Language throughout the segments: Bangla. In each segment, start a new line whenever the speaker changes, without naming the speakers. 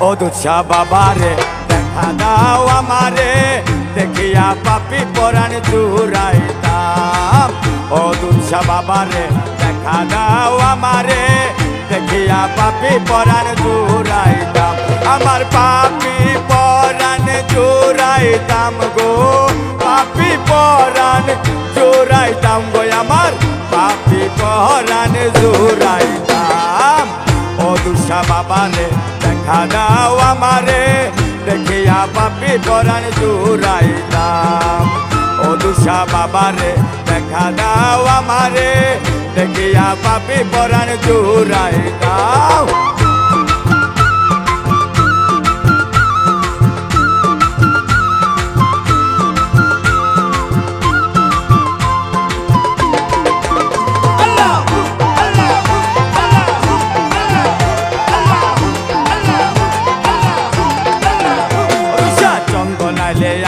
ও দুঃসা বাবারে দেখা দাও আমারে দেখিয়া পাপি পরাণ জুড়াইতাম ও দুঃসা বাবারে দেখা দাও আমারে দেখিয়া পাপি পরাণ জুড়াইতাম আমার পাপি পরাণ জুড়াইতাম গো পাপি পরাণ জুড়াইতাম গো আমার পাপি পরাণ জুড়াইতাম ও দুঃসা বাবারে দেখা দাও আমারে দেখিয়া পাপি পরাণ জুড়াইতাম ও দুঃসা বাবারে দেখা দাও আমারে দেখিয়া পাপি পরাণ জুড়াইতাম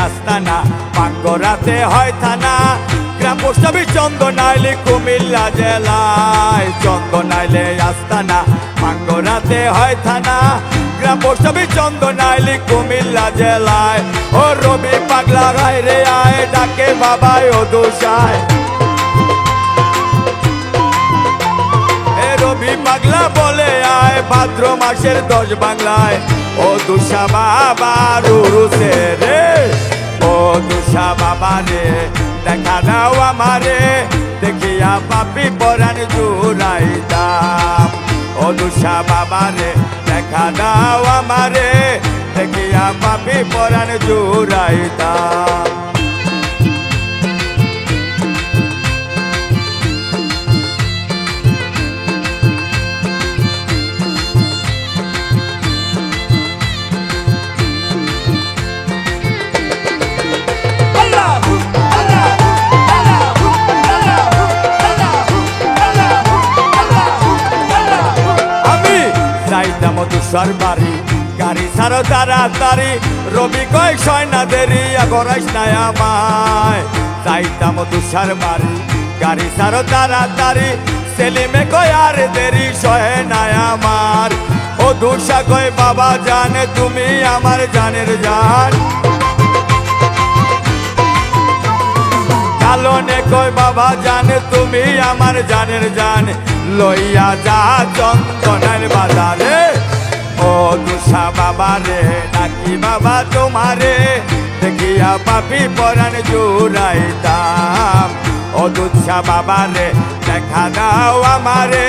আস্তানা পাঙ্গরাতে হয় থানা গ্রাম পোস্ট অফিস চন্দনাইলে কুমিল্লা জেলায় চন্দনাইলে আস্তানা পাঙ্গরাতে হয় থানা গ্রাম পোস্ট অফিস চন্দনাইলে কুমিল্লা জেলায় ও রবি পাগলা গায় রে আয় ডাকে বাবাই ও দুষায় এ রবি পাগলা বলে আয় ভাদ্র মাসের 10 বাংলায় ও দুষা বাবা রুরুসে রে ও দুষা বাবা রে দেখা দাও আমারে দেখিয়া পাপি পরাণ জুড়াইতাম ও দুষা বাবা রে দেখা দাও আমারে দেখিয়া পাপি পরাণ জুড়াইতাম যাইতাম দুষার বাড়ি গাড়ি ছাড়ো তাড়াতাড়ি রবি কয় সয় না দেরি আগরাইস না আমায় যাইতাম দুষার বাড়ি গাড়ি ছাড়ো তাড়াতাড়ি সেলিমে কয় আর দেরি সয় না আমার ও দুষা কয় বাবা জানে তুমি আমার জানের জান কালনে কয় বাবা জানে তুমি আমার জানের জান লইয়া যা চন্দনের বাজারে ও দুষা বাবা রে নাকি বাবা তোমারে দেখিয়া পাপি পরাণ জুড়াইতাম ও দুষা বাবা রে দেখা দাও আমারে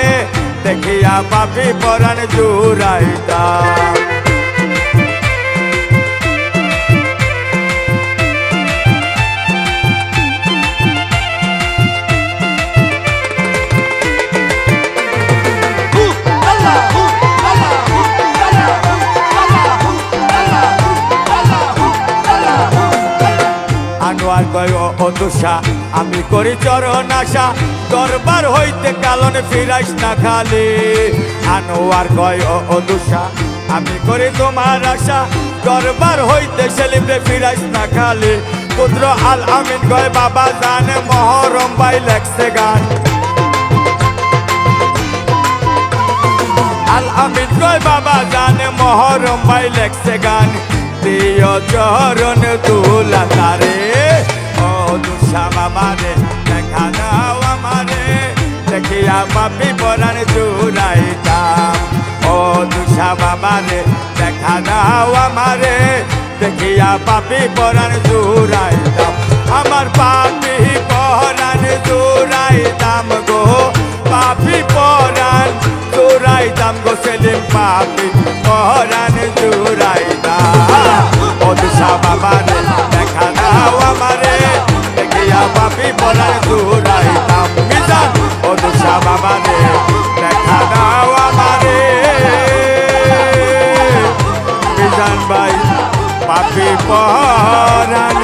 দেখিয়া পাপি পরাণ জুড়াইতাম আনোয়ার কয় ও দুষা আমি করি চরণ আশা দরবার হইতে কালনে ফিরাইস না খালি আনোয়ার কয় ও দুষা আমি করি তোমার আশা দরবার হইতে সেলিমরে ফিরাইস না খালি পুত্র আল আমিন কয় বাবা জানে মহরম ভাই লেখছে গান আল আমিন কয় বাবা জানে মহরম ভাই লেখছে গান দিও চরণ তুলা তারে ও দুষা বাবা রে দেখা দাও আমারে দেখিয়া পাপি পরাণ জুড়াইতাম ও দুষা বাবা রে দেখা দাও আমারে দেখিয়া পাপি পরাণ জুড়াইতাম আমার পাপি পরাণ জুড়াইতাম গো পাপি পরাণ জুড়াইতাম গো সেলিম পাপি পরাণ জুড়াইতাম ও দুষা বাবা রে দেখা দাও আমারে দেখিয়া পাপি পরাণ জুড়াইতাম মিজান ও দুষা বাবা রে দেখা দাও আমারে মিজান ভাই পাপি পরাণ